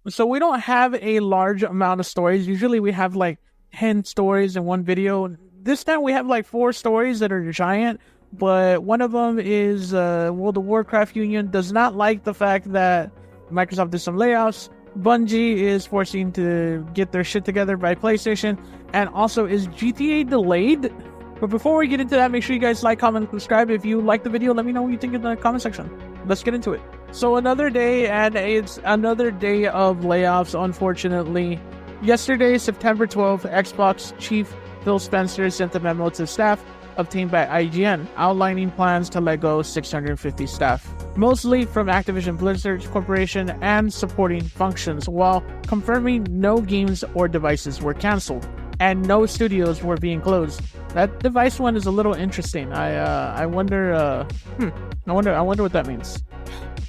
So we don't have a large amount of stories. Usually we have like 10 stories in one video. This time we have like 4 stories that are giant, but one of them is World of Warcraft Union does not like the fact that Microsoft did some layoffs. Bungie is forcing to get their shit together by PlayStation, and also is GTA delayed? But before we get into that, make sure you guys like, comment, and subscribe. If you like the video, let me know what you think in the comment section. Let's get into it. So another day, and it's another day of layoffs, unfortunately. Yesterday, September 12th, Xbox chief Phil Spencer sent a memo to staff obtained by IGN outlining plans to let go 650 staff, mostly from Activision Blizzard Corporation and supporting functions, while confirming no games or devices were canceled and no studios were being closed. That device one is a little interesting. I wonder what that means.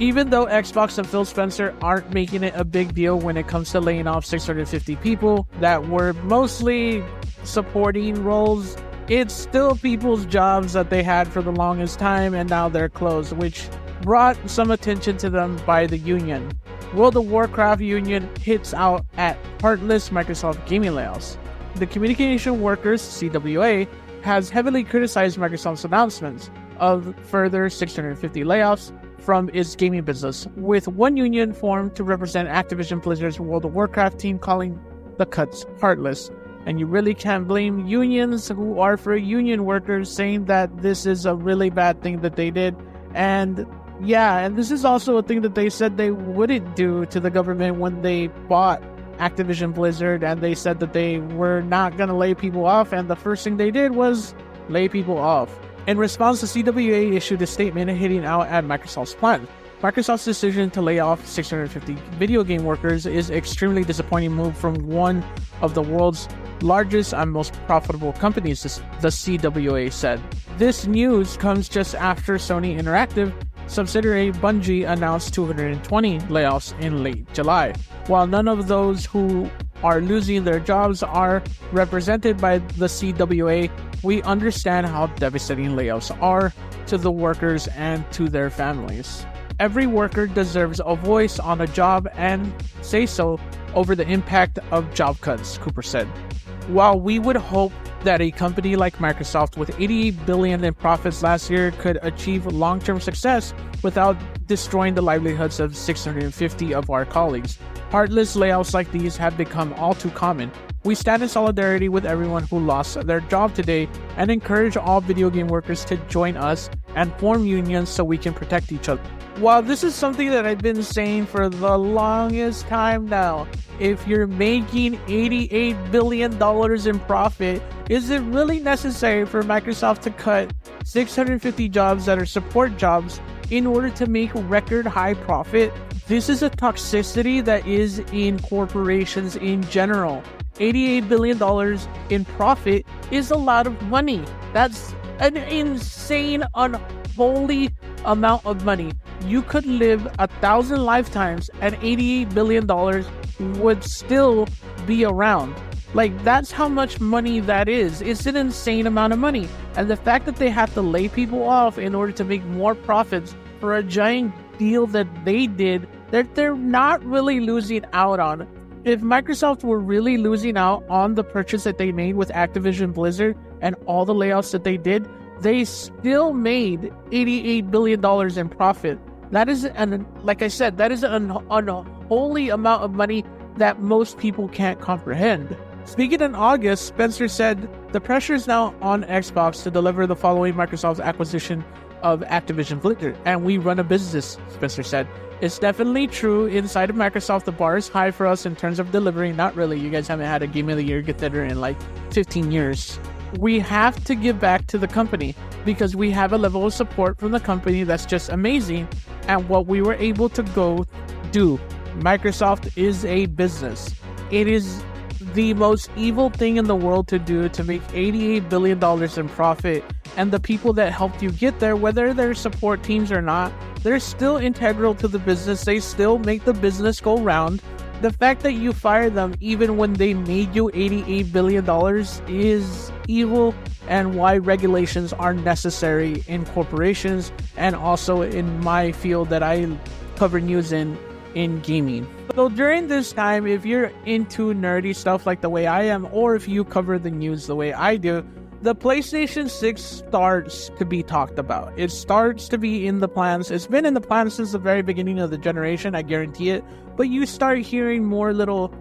Even though Xbox and Phil Spencer aren't making it a big deal when it comes to laying off 650 people that were mostly supporting roles, it's still people's jobs that they had for the longest time, and now they're closed, which brought some attention to them by the union. World of Warcraft Union hits out at heartless Microsoft gaming layoffs. The Communication Workers, CWA, has heavily criticized Microsoft's announcements of further 650 layoffs from its gaming business, with one union formed to represent Activision Blizzard's World of Warcraft team calling the cuts heartless. And you really can't blame unions who are for union workers, saying that this is a really bad thing that they did. And yeah, and this is also a thing that they said they wouldn't do to the government when they bought Activision Blizzard, and they said that they were not going to lay people off, and the first thing they did was lay people off. In response, the CWA issued a statement hitting out at Microsoft's plan. Microsoft's decision to lay off 650 video game workers is an extremely disappointing move from one of the world's largest and most profitable companies, the CWA said. This news comes just after Sony Interactive subsidiary Bungie announced 220 layoffs in late July. While none of those who are losing their jobs are represented by the CWA, we understand how devastating layoffs are to the workers and to their families. Every worker deserves a voice on a job and say so over the impact of job cuts, Cooper said. While we would hope that a company like Microsoft with $88 billion in profits last year could achieve long-term success without destroying the livelihoods of 650 of our colleagues, heartless layoffs like these have become all too common. We stand in solidarity with everyone who lost their job today and encourage all video game workers to join us and form unions so we can protect each other. While this is something that I've been saying for the longest time now, if you're making $88 billion in profit, is it really necessary for Microsoft to cut 650 jobs that are support jobs in order to make record high profit? This is a toxicity that is in corporations in general. $88 billion in profit is a lot of money. That's an insane, unholy amount of money. You could live 1,000 lifetimes and $88 billion would still be around. Like, that's how much money that is. It's an insane amount of money. And the fact that they have to lay people off in order to make more profits for a giant deal that they did, that they're not really losing out on. If Microsoft were really losing out on the purchase that they made with Activision Blizzard and all the layoffs that they did, they still made $88 billion in profit. That is, like I said, that is an unholy amount of money that most people can't comprehend. Speaking in August, Spencer said, the pressure is now on Xbox to deliver the following Microsoft's acquisition of Activision Blizzard, and we run a business, Spencer said. It's definitely true. Inside of Microsoft, the bar is high for us in terms of delivering. Not really. You guys haven't had a Game of the Year contender in like 15 years. We have to give back to the company because we have a level of support from the company that's just amazing, and what we were able to go do. Microsoft is a business. It is the most evil thing in the world to do, to make $88 billion in profit, and the people that helped you get there, whether they're support teams or not, they're still integral to the business. They still make the business go round. The fact that you fire them even when they made you $88 billion is evil, and why regulations are necessary in corporations and also in my field that I cover news in. in gaming. So during this time, if you're into nerdy stuff like the way I am, or if you cover the news the way I do, the PlayStation 6 starts to be talked about. It starts to be in the plans. It's been in the plans since the very beginning of the generation, I guarantee it. But you start hearing more little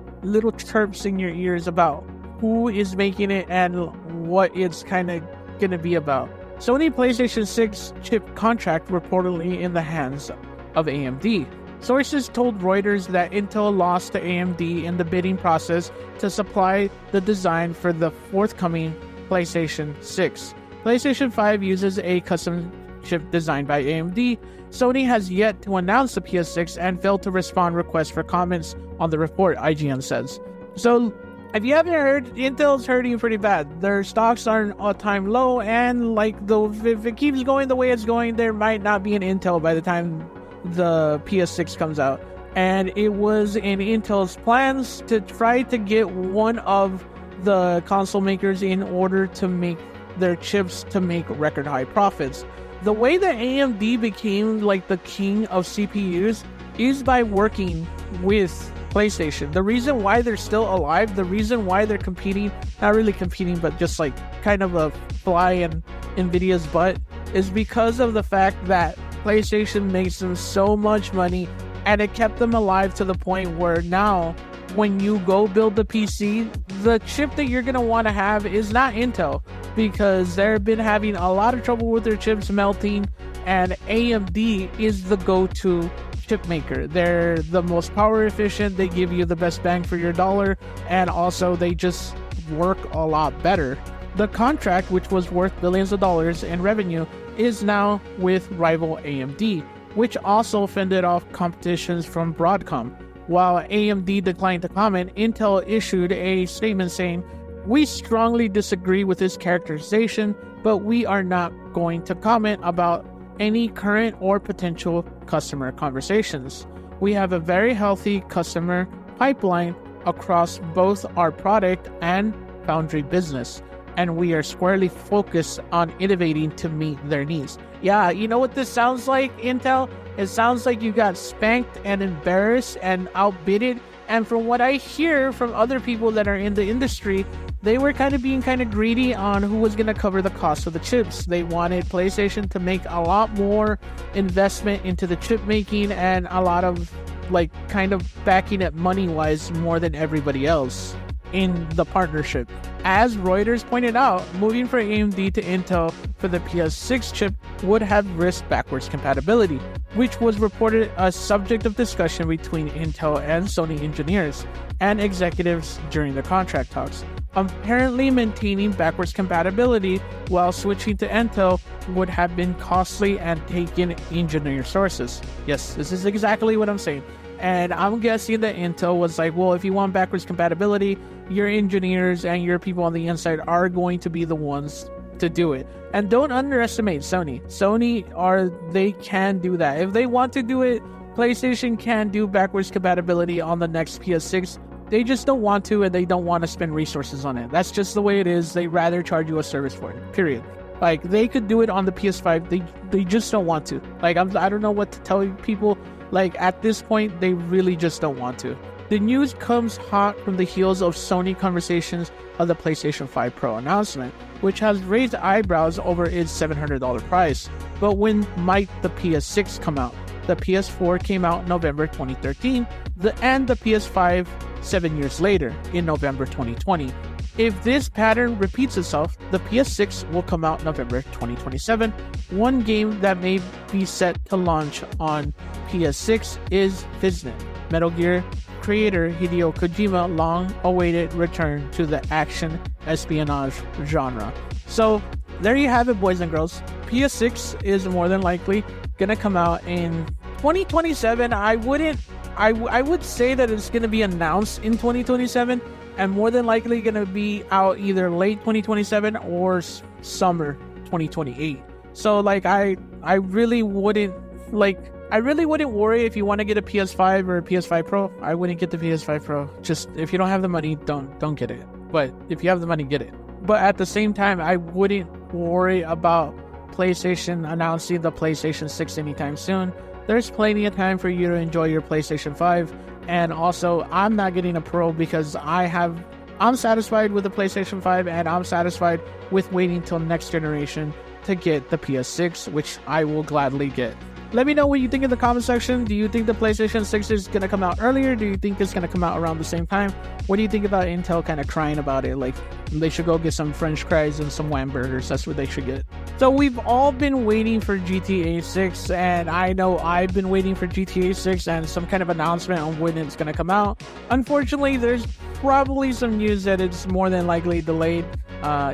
chirps in your ears about who is making it and what it's kind of going to be about. Sony PlayStation 6 chip contract reportedly in the hands of AMD. Sources told Reuters that Intel lost to AMD in the bidding process to supply the design for the forthcoming PlayStation 6. PlayStation 5 uses a custom chip designed by AMD. Sony has yet to announce the PS6 and failed to respond requests for comments on the report, IGN says. So, if you haven't heard, Intel's hurting pretty bad. Their stocks are an all-time low, and if it keeps going the way it's going, there might not be an Intel by the time the PS6 comes out. And it was in Intel's plans to try to get one of the console makers in order to make their chips to make record high profits. The way that AMD became like the king of CPUs is by working with PlayStation. The reason why they're still alive, the reason why they're competing, not really competing, but just like kind of a fly in Nvidia's butt, is because of the fact that PlayStation makes them so much money, and it kept them alive to the point where now when you go build the PC, the chip that you're going to want to have is not Intel, because they've been having a lot of trouble with their chips melting, and AMD is the go-to chip maker. They're the most power efficient, they give you the best bang for your dollar, and also they just work a lot better. The contract, which was worth billions of dollars in revenue, is now with rival AMD, which also fended off competitions from Broadcom. While AMD declined to comment, Intel issued a statement saying, "We strongly disagree with this characterization, but we are not going to comment about any current or potential customer conversations. We have a very healthy customer pipeline across both our product and foundry business, and we are squarely focused on innovating to meet their needs." Yeah, you know what this sounds like, Intel? It sounds like you got spanked and embarrassed and outbidded. And from what I hear from other people that are in the industry, they were being greedy on who was going to cover the cost of the chips. They wanted PlayStation to make a lot more investment into the chip making and a lot of backing it money-wise more than everybody else in the partnership. As Reuters pointed out, moving from AMD to Intel for the PS6 chip would have risked backwards compatibility, which was reported a subject of discussion between Intel and Sony engineers and executives during the contract talks. Apparently, maintaining backwards compatibility while switching to Intel would have been costly and taken engineer sources. Yes, this is exactly what I'm saying. And I'm guessing that Intel was like, well, if you want backwards compatibility, your engineers and your people on the inside are going to be the ones to do it. And don't underestimate Sony. They can do that. If they want to do it, PlayStation can do backwards compatibility on the next PS6. They just don't want to, and they don't want to spend resources on it. That's just the way it is. They rather charge you a service for it, period. They could do it on the PS5. They just don't want to. I don't know what to tell you people. At this point, they really just don't want to. The news comes hot from the heels of Sony conversations of the PlayStation 5 Pro announcement, which has raised eyebrows over its $700 price. But when might the PS6 come out? The PS4 came out in November 2013, and the PS5 7 years later, in November 2020. If this pattern repeats itself, the PS6 will come out November 2027. One game that may be set to launch on PS6 is Fizznet, Metal Gear creator Hideo Kojima's long-awaited return to the action espionage genre. So there you have it, boys and girls. PS6 is more than likely gonna come out in 2027. I would say that it's gonna be announced in 2027. And more than likely going to be out either late 2027 or summer 2028. So I really wouldn't worry if you want to get a PS5 or a PS5 Pro. I wouldn't get the PS5 Pro. Just if you don't have the money, don't get it. But if you have the money, get it. But at the same time, I wouldn't worry about PlayStation announcing the PlayStation 6 anytime soon. there's plenty of time for you to enjoy your PlayStation 5. And also, I'm not getting a Pro because I'm satisfied with the PlayStation 5, and I'm satisfied with waiting till next generation to get the PS6, which I will gladly get. Let me know what you think in the comment section. Do you think the PlayStation 6 is going to come out earlier? Do you think it's going to come out around the same time? What do you think about Intel kind of crying about it? Like, they should go get some French fries and some Wham burgers. That's what they should get. So we've all been waiting for GTA 6, and I know I've been waiting for GTA 6 and some kind of announcement on when it's going to come out. Unfortunately, there's probably some news that it's more than likely delayed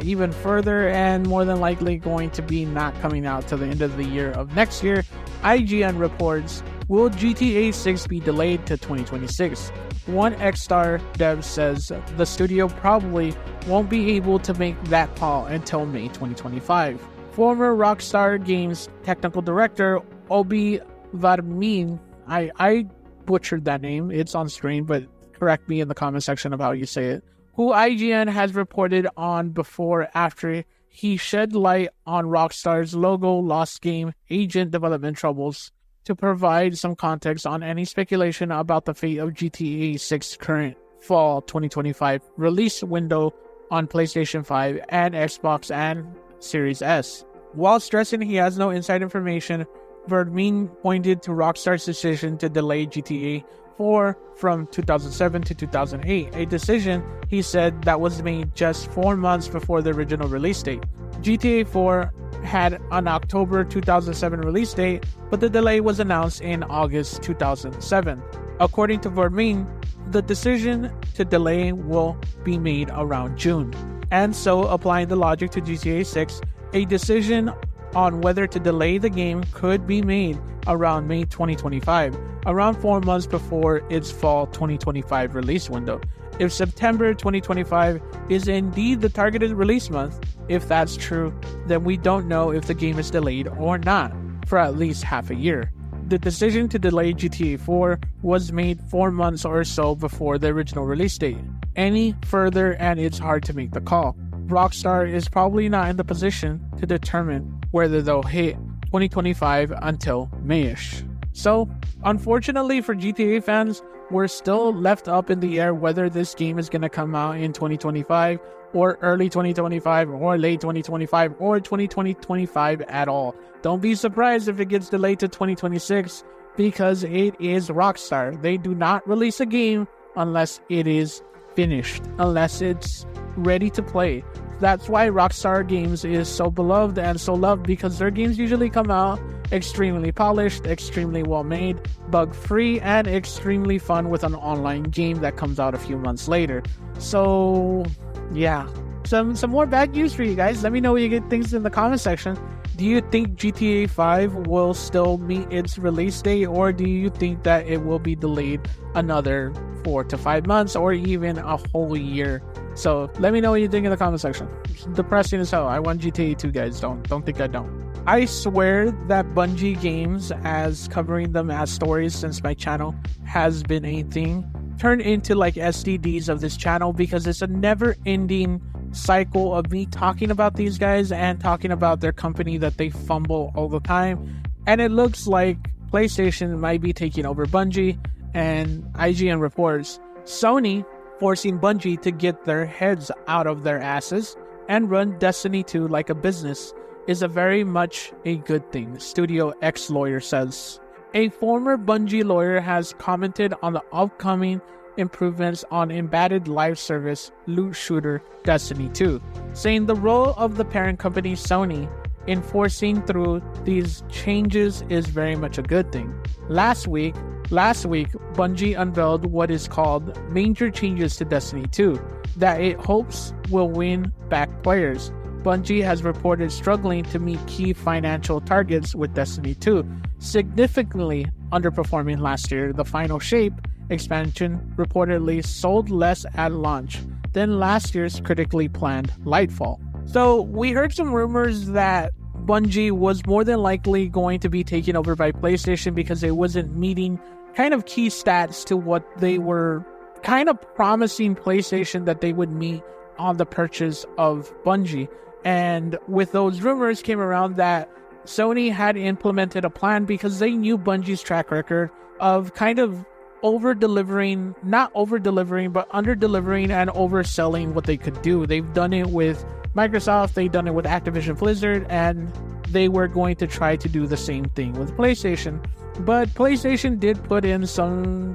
even further, and more than likely going to be not coming out till the end of the year of next year. IGN reports, will GTA 6 be delayed to 2026? One X-Star dev says the studio probably won't be able to make that call until May 2025. Former Rockstar Games technical director Obi Varmin, I butchered that name, it's on screen, but correct me in the comment section of how you say it, who IGN has reported on before after he shed light on Rockstar's logo lost game agent development troubles to provide some context on any speculation about the fate of GTA 6's current fall 2025 release window on PlayStation 5 and Xbox and Series S. While stressing he has no inside information, Vermin pointed to Rockstar's decision to delay GTA 4 from 2007 to 2008, a decision he said that was made just 4 months before the original release date. GTA 4 had an October 2007 release date, but the delay was announced in August 2007. According to Vermin, the decision to delay will be made around June. And so, applying the logic to GTA 6, a decision on whether to delay the game could be made around May 2025, around 4 months before its fall 2025 release window. If September 2025 is indeed the targeted release month, if that's true, then we don't know if the game is delayed or not for at least half a year. The decision to delay GTA 4 was made 4 months or so before the original release date. Any further, and it's hard to make the call. Rockstar is probably not in the position to determine whether they'll hit 2025 until Mayish. So, unfortunately for GTA fans, we're still left up in the air whether this game is going to come out in 2025 or early 2025 or late 2025 or 2025 at all. Don't be surprised if it gets delayed to 2026 because it is Rockstar. They do not release a game unless it is finished, unless it's ready to play. That's why Rockstar Games is so beloved and so loved, because their games usually come out extremely polished, extremely well made, bug free, and extremely fun with an online game that comes out a few months later. So yeah, some more bad news for you guys. Let me know what you get things in the comment section. Do you think GTA 5 will still meet its release date, or do you think that it will be delayed another 4 to 5 months or even a whole year? So let me know what you think in the comment section. It's depressing as hell. I want GTA 2, guys. Don't think I don't. I swear that Bungie games, as covering them as stories since my channel has been a thing, turned into like STDs of this channel, because it's a never-ending cycle of me talking about these guys and talking about their company that they fumble all the time. And it looks like PlayStation might be taking over Bungie, and IGN reports Sony forcing Bungie to get their heads out of their asses and run Destiny 2 like a business is a very much a good thing, Studio X lawyer says. A former Bungie lawyer has commented on the upcoming improvements on embedded live service loot shooter Destiny 2, saying the role of the parent company Sony in forcing through these changes is very much a good thing. Last week, Bungie unveiled what is called major changes to Destiny 2 that it hopes will win back players. Bungie has reported struggling to meet key financial targets with Destiny 2, significantly underperforming last year. The Final Shape expansion reportedly sold less at launch than last year's critically planned Lightfall. So we heard some rumors that Bungie was more than likely going to be taken over by PlayStation because it wasn't meeting kind of key stats to what they were kind of promising PlayStation that they would meet on the purchase of Bungie. And with those rumors came around that Sony had implemented a plan because they knew Bungie's track record of kind of over-delivering, not over-delivering, but under-delivering and overselling what they could do. They've done it with Microsoft, they've done it with Activision Blizzard, and they were going to try to do the same thing with PlayStation. But PlayStation did put in some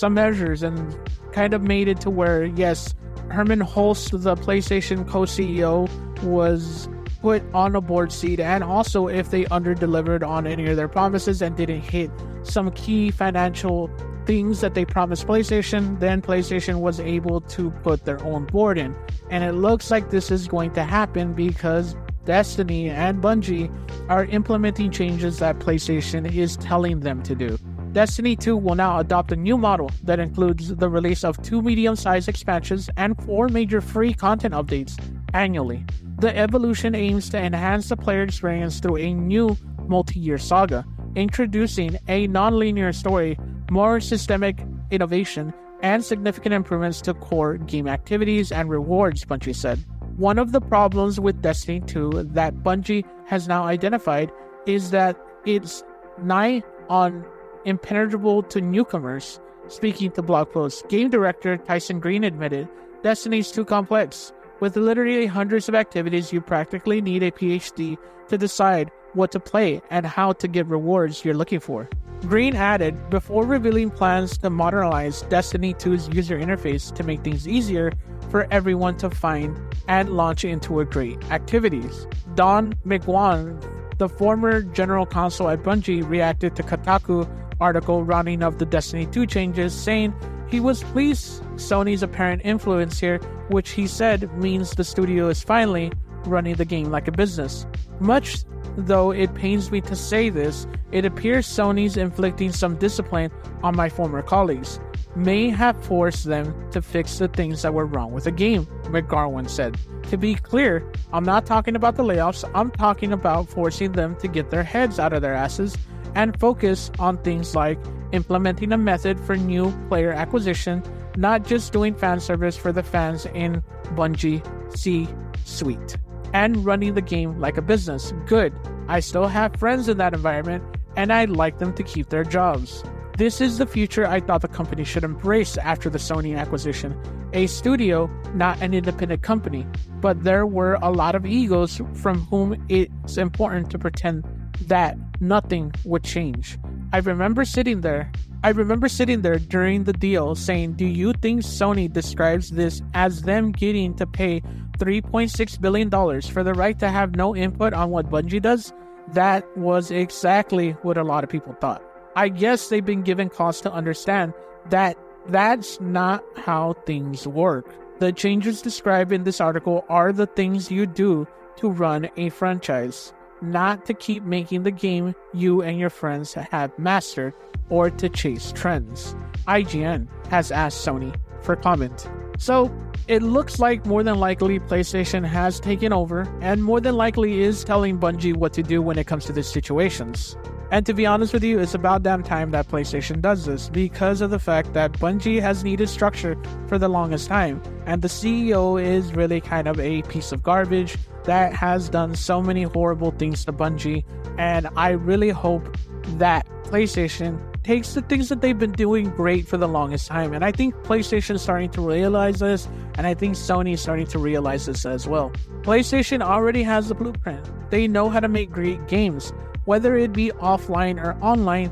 measures and kind of made it to where, yes, Herman Hulst, the PlayStation co-CEO, was put on a board seat, and also if they under-delivered on any of their promises and didn't hit some key financial things that they promised PlayStation, then PlayStation was able to put their own board in. And it looks like this is going to happen because Destiny and Bungie are implementing changes that PlayStation is telling them to do. Destiny 2 will now adopt a new model that includes the release of 2 medium-sized expansions and 4 major free content updates annually. The evolution aims to enhance the player experience through a new multi-year saga, introducing a non-linear story, more systemic innovation, and significant improvements to core game activities and rewards, Bungie said. One of the problems with Destiny 2 that Bungie has now identified is that it's nigh on impenetrable to newcomers. Speaking to blog post, game director Tyson Green admitted, "Destiny's too complex. With literally hundreds of activities, you practically need a PhD to decide what to play and how to get rewards you're looking for." Green added, before revealing plans to modernize Destiny 2's user interface to make things easier for everyone to find and launch into a great activities. Don McGuan, the former general counsel at Bungie, reacted to Kotaku article rounding up the Destiny 2 changes, saying he was pleased Sony's apparent influence here, which he said means the studio is finally running the game like a business. Much though it pains me to say this, it appears Sony's inflicting some discipline on my former colleagues may have forced them to fix the things that were wrong with the game, McGarwan said. To be clear, I'm not talking about the layoffs, I'm talking about forcing them to get their heads out of their asses and focus on things like implementing a method for new player acquisition, not just doing fan service for the fans in Bungie C-suite, and running the game like a business. Good. I still have friends in that environment, and I'd like them to keep their jobs. This is the future I thought the company should embrace after the Sony acquisition. A studio, not an independent company, but there were a lot of egos from whom it's important to pretend that nothing would change. I remember sitting there during the deal saying, do you think Sony describes this as them getting to pay $3.6 billion for the right to have no input on what Bungie does? That was exactly what a lot of people thought. I guess they've been given cause to understand that that's not how things work. The changes described in this article are the things you do to run a franchise, not to keep making the game you and your friends have mastered or to chase trends. IGN has asked Sony for comment. So, it looks like more than likely PlayStation has taken over and more than likely is telling Bungie what to do when it comes to these situations. And to be honest with you, it's about damn time that PlayStation does this because of the fact that Bungie has needed structure for the longest time, and the CEO is really kind of a piece of garbage that has done so many horrible things to Bungie, and I really hope that PlayStation takes the things that they've been doing great for the longest time, and I think PlayStation is starting to realize this, and I think Sony is starting to realize this as well. PlayStation already has the blueprint. They know how to make great games. Whether it be offline or online,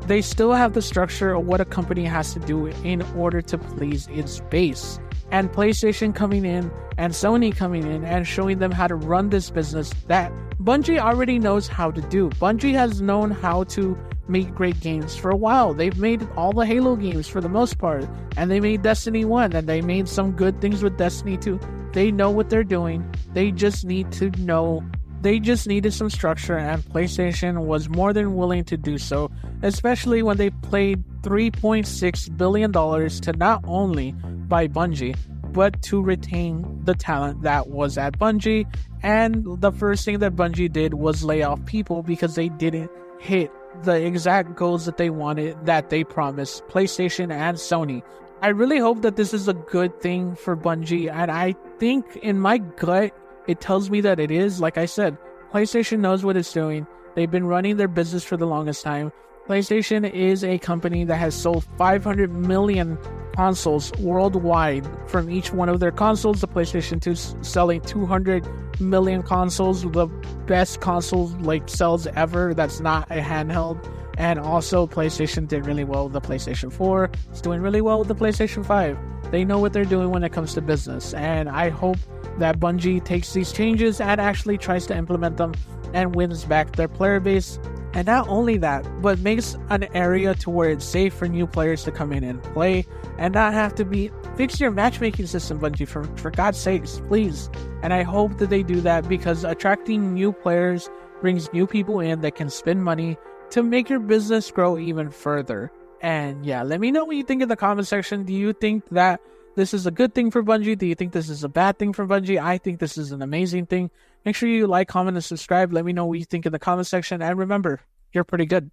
they still have the structure of what a company has to do in order to please its base. And PlayStation coming in and Sony coming in and showing them how to run this business that Bungie already knows how to do. Bungie has known how to make great games for a while. They've made all the Halo games for the most part, and they made Destiny 1, and they made some good things with Destiny 2. They know what they're doing. They just need to know. They just needed some structure, and PlayStation was more than willing to do so, especially when they paid $3.6 billion to not only buy Bungie, but to retain the talent that was at Bungie. And the first thing that Bungie did was lay off people because they didn't hit the exact goals that they wanted, that they promised PlayStation and Sony. I really hope that this is a good thing for Bungie, and I think in my gut, it tells me that it is. Like I said, PlayStation knows what it's doing. They've been running their business for the longest time. PlayStation is a company that has sold 500 million consoles worldwide from each one of their consoles. The PlayStation 2 selling 200 million consoles, the best console like sales ever that's not a handheld. And also PlayStation did really well with the PlayStation 4. It's doing really well with the PlayStation 5. They know what they're doing when it comes to business, and I hope that Bungie takes these changes and actually tries to implement them and wins back their player base. And not only that, but makes an area to where it's safe for new players to come in and play and not have to be... Fix your matchmaking system, Bungie, for God's sakes, please. And I hope that they do that, because attracting new players brings new people in that can spend money to make your business grow even further. And yeah, let me know what you think in the comment section. Do you think that this is a good thing for Bungie? Do you think this is a bad thing for Bungie? I think this is an amazing thing. Make sure you like, comment, and subscribe. Let me know what you think in the comment section. And remember, you're pretty good.